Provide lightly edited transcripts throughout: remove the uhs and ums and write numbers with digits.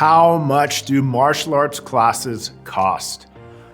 How much do martial arts classes cost?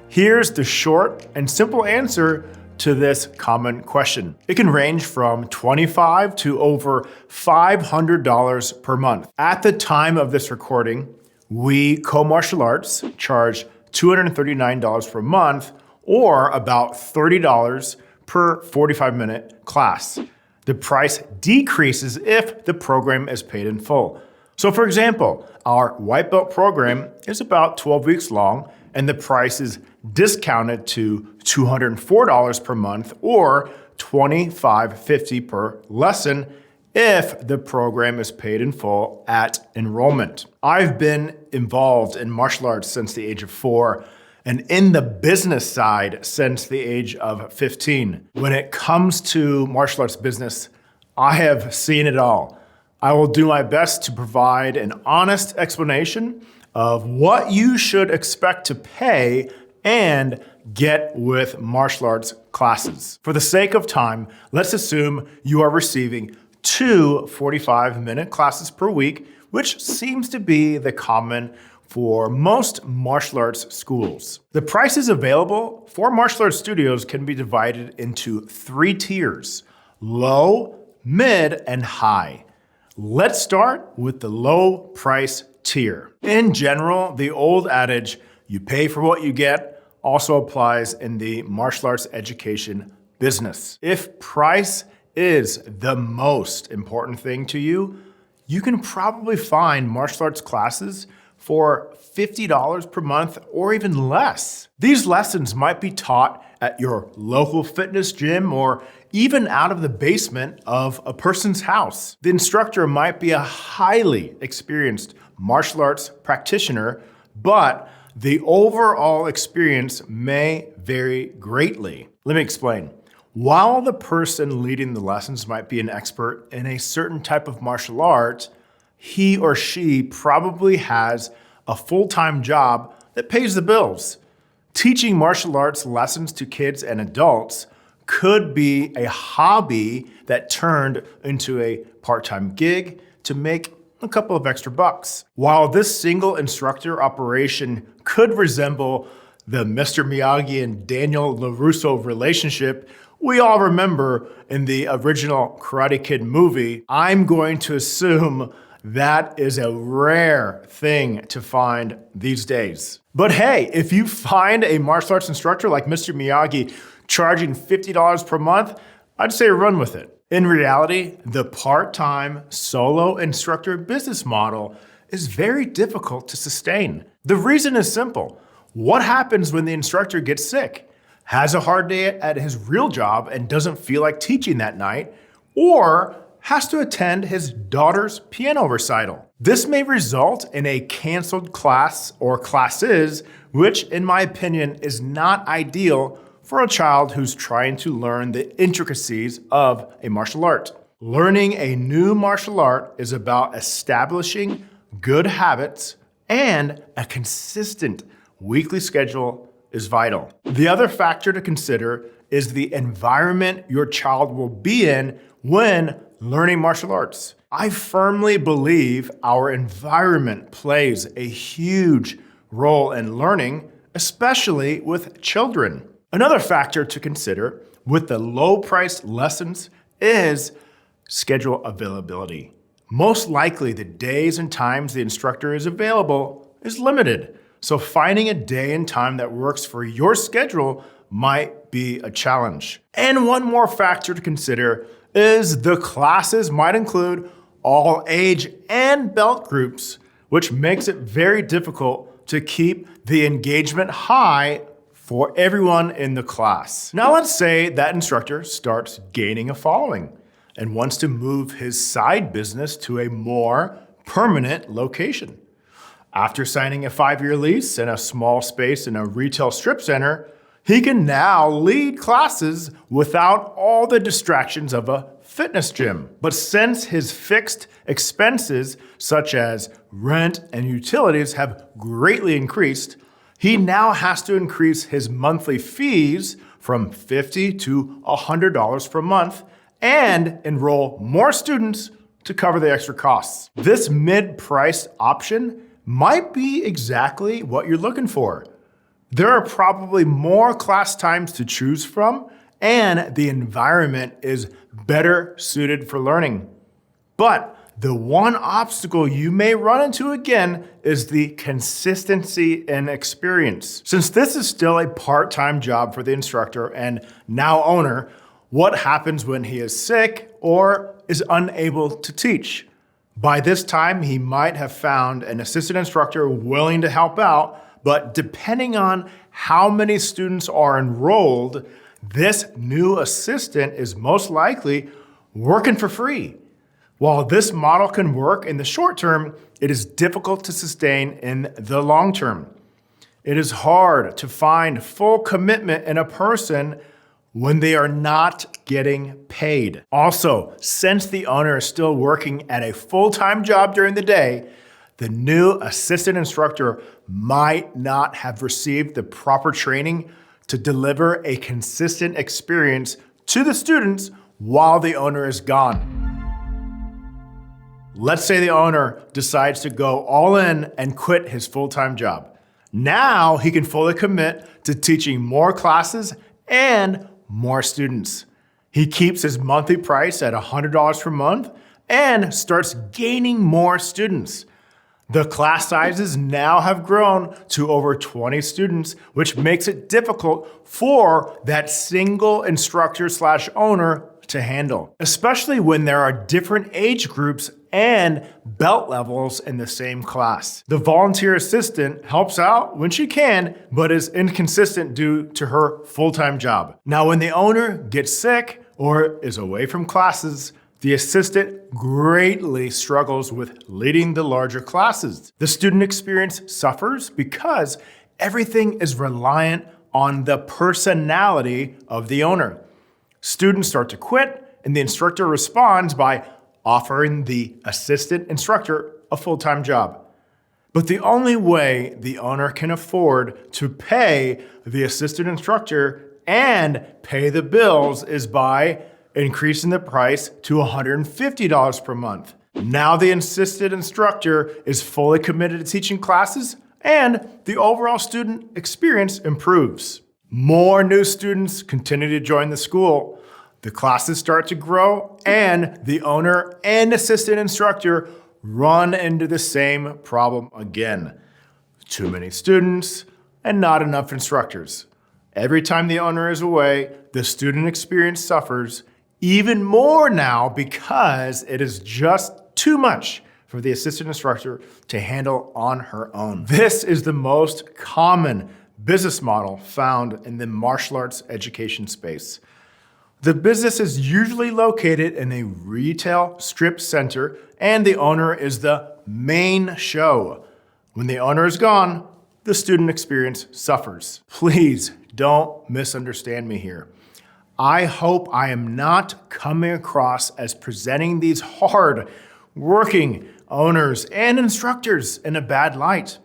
Here's the short and simple answer to this common question. It can range from $25 to over $500 per month. At the time of this recording, we KOMA Martial Arts charge $239 per month, or about $30 per 45-minute class. The price decreases if the program is paid in full. So for example, our white belt program is about 12 weeks long, and the price is discounted to $204 per month or $25.50 per lesson if the program is paid in full at enrollment. I've been involved in martial arts since the age of 4 and in the business side since the age of 15. When it comes to martial arts business, I have seen it all. I will do my best to provide an honest explanation of what you should expect to pay and get with martial arts classes. For the sake of time, let's assume you are receiving 2 45-minute classes per week, which seems to be the common for most martial arts schools. The prices available for martial arts studios can be divided into 3 tiers: low, mid, and high. Let's start with the low price tier. In general, the old adage, you pay for what you get, also applies in the martial arts education business. If price is the most important thing to you, you can probably find martial arts classes for $50 per month or even less. These lessons might be taught at your local fitness gym or even out of the basement of a person's house. The instructor might be a highly experienced martial arts practitioner, but the overall experience may vary greatly. Let me explain. While the person leading the lessons might be an expert in a certain type of martial art, he or she probably has a full-time job that pays the bills. Teaching martial arts lessons to kids and adults could be a hobby that turned into a part-time gig to make a couple of extra bucks. While this single instructor operation could resemble the Mr. Miyagi and Daniel LaRusso relationship we all remember in the original Karate Kid movie, I'm going to assume that is a rare thing to find these days. But hey, if you find a martial arts instructor like Mr. Miyagi charging $50 per month, I'd say run with it. In reality, the part-time solo instructor business model is very difficult to sustain. The reason is simple. What happens when the instructor gets sick, has a hard day at his real job and doesn't feel like teaching that night, or has to attend his daughter's piano recital? This may result in a canceled class or classes, which in my opinion is not ideal for a child who's trying to learn the intricacies of a martial art. Learning a new martial art is about establishing good habits, and a consistent weekly schedule is vital. The other factor to consider is the environment your child will be in when learning martial arts. I firmly believe our environment plays a huge role in learning, especially with children. Another factor to consider with the low-priced lessons is schedule availability. Most likely the days and times the instructor is available is limited, so finding a day and time that works for your schedule might be a challenge. And one more factor to consider is the classes might include all age and belt groups, which makes it very difficult to keep the engagement high for everyone in the class. Now let's say that instructor starts gaining a following and wants to move his side business to a more permanent location. After signing a 5-year lease in a small space in a retail strip center, he can now lead classes without all the distractions of a fitness gym. But since his fixed expenses, such as rent and utilities, have greatly increased, he now has to increase his monthly fees from $50 to $100 per month and enroll more students to cover the extra costs. This mid-priced option might be exactly what you're looking for. There are probably more class times to choose from, and the environment is better suited for learning. But the one obstacle you may run into again is the consistency in experience. Since this is still a part-time job for the instructor and now owner, what happens when he is sick or is unable to teach? By this time, he might have found an assistant instructor willing to help out, but depending on how many students are enrolled, this new assistant is most likely working for free. While this model can work in the short term, it is difficult to sustain in the long term. It is hard to find full commitment in a person when they are not getting paid. Also, since the owner is still working at a full-time job during the day, the new assistant instructor might not have received the proper training to deliver a consistent experience to the students while the owner is gone. Let's say the owner decides to go all in and quit his full-time job. Now he can fully commit to teaching more classes and more students. He keeps his monthly price at $100 per month and starts gaining more students. The class sizes now have grown to over 20 students, which makes it difficult for that single instructor/owner to handle, especially when there are different age groups and belt levels in the same class. The volunteer assistant helps out when she can, but is inconsistent due to her full-time job. Now, when the owner gets sick or is away from classes, the assistant greatly struggles with leading the larger classes. The student experience suffers because everything is reliant on the personality of the owner. Students start to quit, and the instructor responds by offering the assistant instructor a full-time job. But the only way the owner can afford to pay the assistant instructor and pay the bills is by increasing the price to $150 per month. Now the assistant instructor is fully committed to teaching classes, and the overall student experience improves. More new students continue to join the school. The classes start to grow, and the owner and assistant instructor run into the same problem again. Too many students and not enough instructors. Every time the owner is away, the student experience suffers even more now because it is just too much for the assistant instructor to handle on her own. This is the most common business model found in the martial arts education space. The business is usually located in a retail strip center, and the owner is the main show. When the owner is gone, the student experience suffers. Please don't misunderstand me here. I hope I am not coming across as presenting these hard-working owners and instructors in a bad light.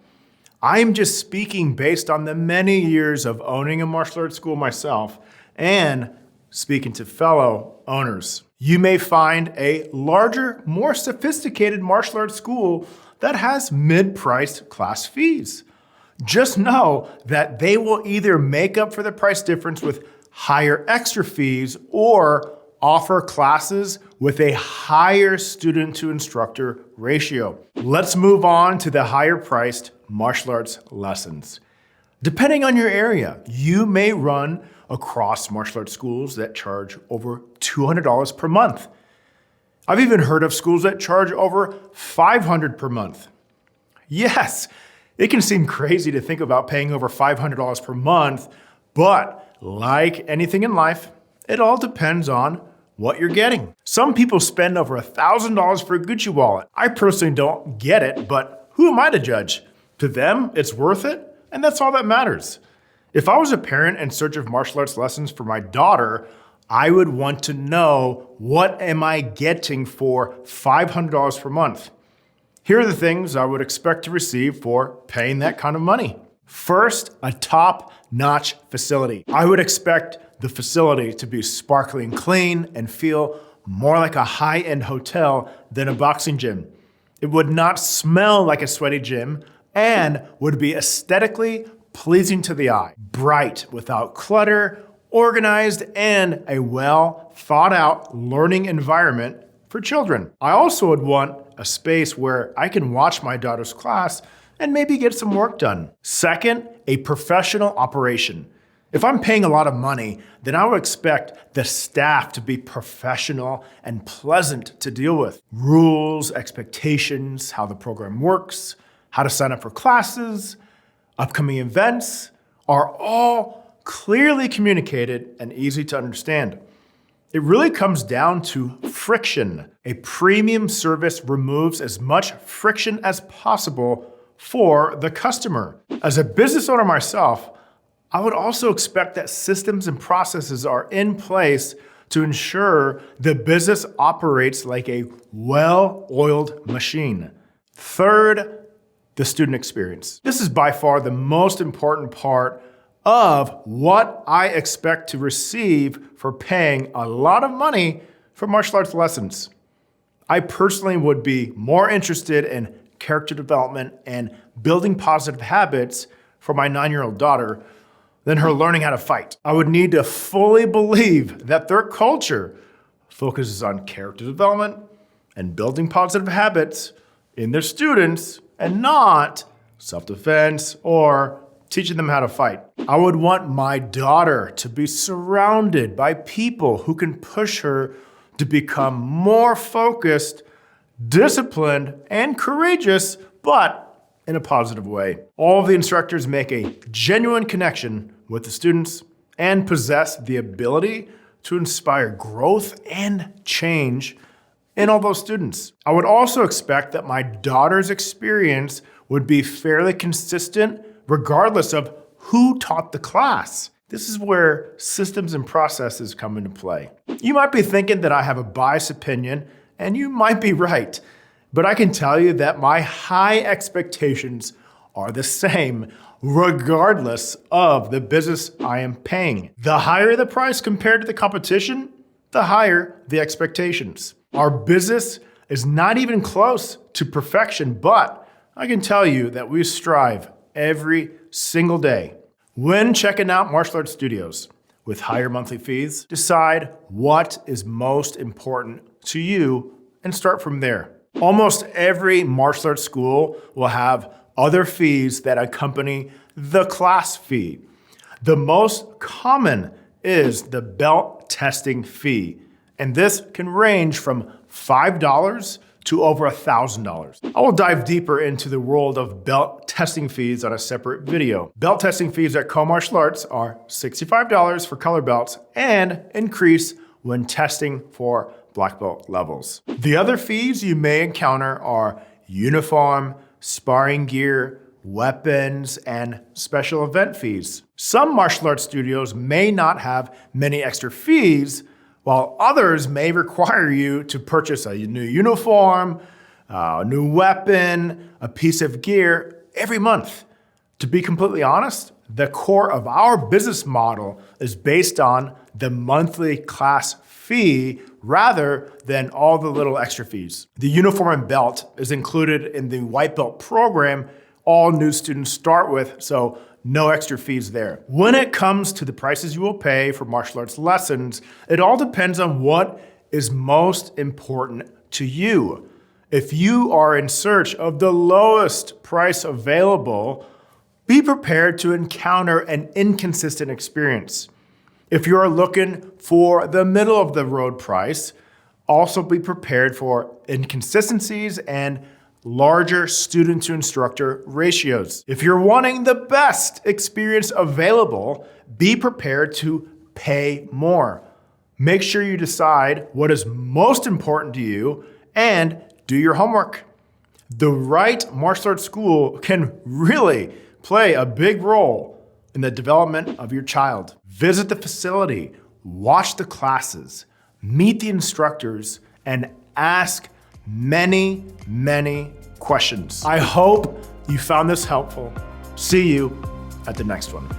I am just speaking based on the many years of owning a martial arts school myself and speaking to fellow owners. You may find a larger, more sophisticated martial arts school that has mid-priced class fees. Just know that they will either make up for the price difference with higher extra fees or offer classes with a higher student to instructor ratio. Let's move on to the higher priced martial arts lessons. Depending on your area, you may run across martial arts schools that charge over $200 per month. I've even heard of schools that charge over $500 per month. Yes, it can seem crazy to think about paying over $500 per month, but like anything in life, it all depends on what you're getting. Some people spend over $1,000 for a Gucci wallet. I personally don't get it, but who am I to judge? To them, it's worth it, and that's all that matters. If I was a parent in search of martial arts lessons for my daughter, I would want to know, what am I getting for $500 per month? Here are the things I would expect to receive for paying that kind of money. First, a top-notch facility. I would expect the facility to be sparkling clean and feel more like a high-end hotel than a boxing gym. It would not smell like a sweaty gym, and would be aesthetically pleasing to the eye. Bright, without clutter, organized, and a well thought out learning environment for children. I also would want a space where I can watch my daughter's class and maybe get some work done. Second, a professional operation. If I'm paying a lot of money, then I would expect the staff to be professional and pleasant to deal with. Rules, expectations, how the program works, how to sign up for classes, upcoming events are all clearly communicated and easy to understand. It really comes down to friction. A premium service removes as much friction as possible for the customer. As a business owner myself, I would also expect that systems and processes are in place to ensure the business operates like a well-oiled machine. Third, the student experience. This is by far the most important part of what I expect to receive for paying a lot of money for martial arts lessons. I personally would be more interested in character development and building positive habits for my 9-year-old daughter than her learning how to fight. I would need to fully believe that their culture focuses on character development and building positive habits in their students and not self-defense or teaching them how to fight. I would want my daughter to be surrounded by people who can push her to become more focused, disciplined, and courageous, but in a positive way. All of the instructors make a genuine connection with the students and possess the ability to inspire growth and change in all those students. I would also expect that my daughter's experience would be fairly consistent regardless of who taught the class. This is where systems and processes come into play. You might be thinking that I have a biased opinion, and you might be right, but I can tell you that my high expectations are the same regardless of the business I am paying. The higher the price compared to the competition, the higher the expectations. Our business is not even close to perfection, but I can tell you that we strive every single day. When checking out martial arts studios with higher monthly fees, decide what is most important to you and start from there. Almost every martial arts school will have other fees that accompany the class fee. The most common is the belt testing fee, and this can range from $5 to over $1,000. I will dive deeper into the world of belt testing fees on a separate video. Belt testing fees at KOMA Martial Arts are $65 for color belts and increase when testing for black belt levels. The other fees you may encounter are uniform, sparring gear, weapons, and special event fees. Some martial arts studios may not have many extra fees, while others may require you to purchase a new uniform, a new weapon, a piece of gear every month. To be completely honest, the core of our business model is based on the monthly class fee rather than all the little extra fees. The uniform and belt is included in the white belt program all new students start with, so no extra fees there. When it comes to the prices you will pay for martial arts lessons, it all depends on what is most important to you. If you are in search of the lowest price available, be prepared to encounter an inconsistent experience. If you are looking for the middle of the road price, also be prepared for inconsistencies and larger student to instructor ratios. If you're wanting the best experience available, be prepared to pay more. Make sure you decide what is most important to you and do your homework. The right martial arts school can really play a big role in the development of your child. Visit the facility, watch the classes, meet the instructors, and ask many questions. I hope you found this helpful. See you at the next one.